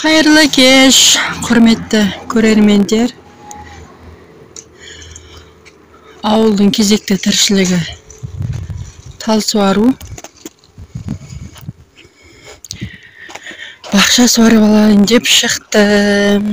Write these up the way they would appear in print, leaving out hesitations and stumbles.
Қайырлы кеш, құрметті көрермендер. Ауылдың кезекті тіршілігі тал суару. Бақша суарып алайын деп шықтым.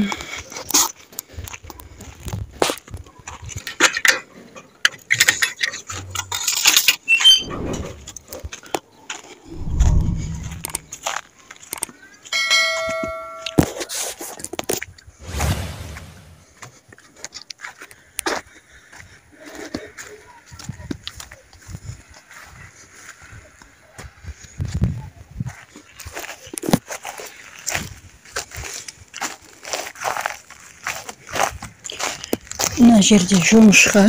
Мына жерде жоңышқа.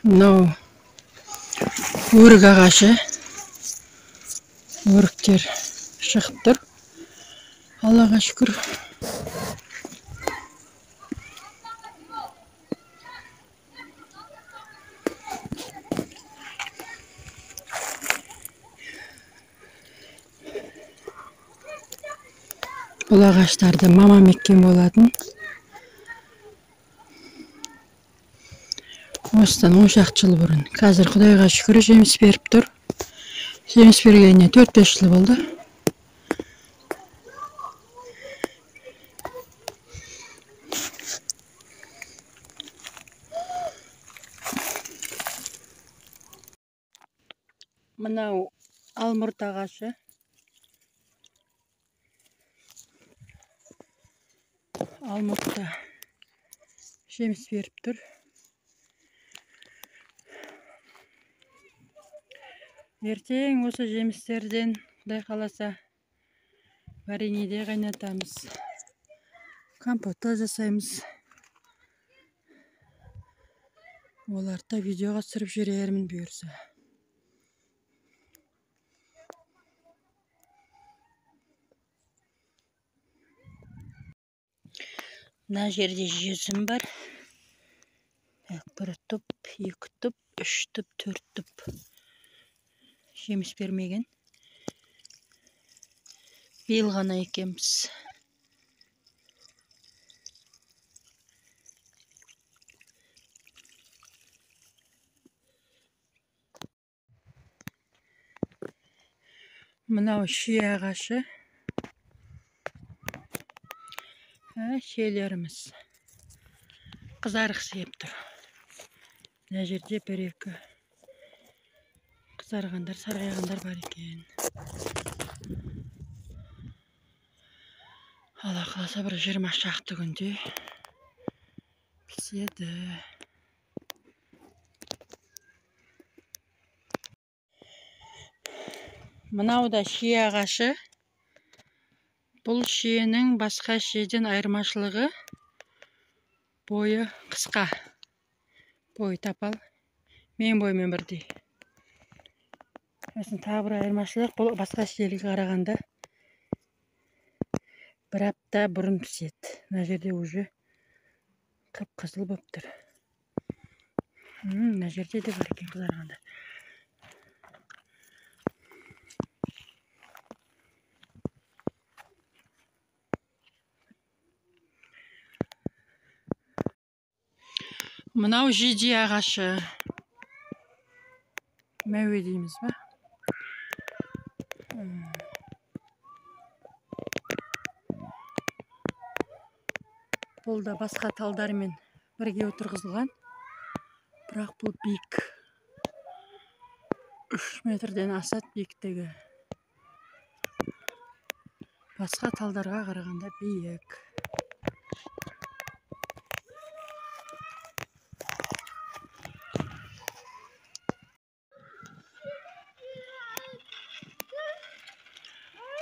Мынау өрік ағашы. Өріктер шығып тұр. Аллаға шүкір. Бұл ағаштарды мамам еккен болатын. Осыдан 10 шақты жыл бұрын. Қазір Құдайға шүкір жеміс беріп тұр. Жеміс бергеніне 4-5 жыл болды. Мынау алмұрт ағашы. Алмұртта жеміс беріп тұр. Ертең осы жемістерден Құдай қаласа вареньеде қайнатамыз. Компотта жасаймыз. Оларды видеоға түсіріп жіберермін бұйырса. Мына жерде жүзім бар. Бір түп, 2 түп, 3 түп, 4 түп. Жеміс бермеген. Биыл ғана екеміз. Мынау шие ағашы. Шиелеріміз қызарық сеп тұр. Мына жерде 1-2 қызарғандар, сарғайғандар бар екен. Алла қаласа бір 20 шақты күнде піседі. Мынау да шие ағашы. Бұл шиенің басқа шиеден айырмашылығы бойы қысқа. Бойы тапал. Мен бойымен бірдей. Осының тағы бір айырмашылық, бұл басқа шиелерге қарағанда 1 апта бұрын піседі. Мына жерде уже қып-қызыл болып тұр. Мына жерде де бар екен қызарғанда. Мынау жиди ағашы. Мәуе дейміз ба? Бұл да басқа талдармен бірге отырғызылған. Бірақ бұл биік. 3 метрден асады биіктігі. Басқа талдарға қарағанда биік.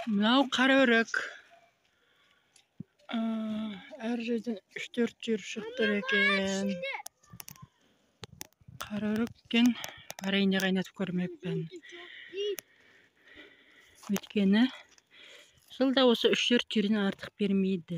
Мынау қара өрік. Әр жерден 3-4 жер шықтыр екен. Қара өріккен варенье қайнатып көрмеппін. Өйткені жылда осы 3-4 жерден артық бермейді.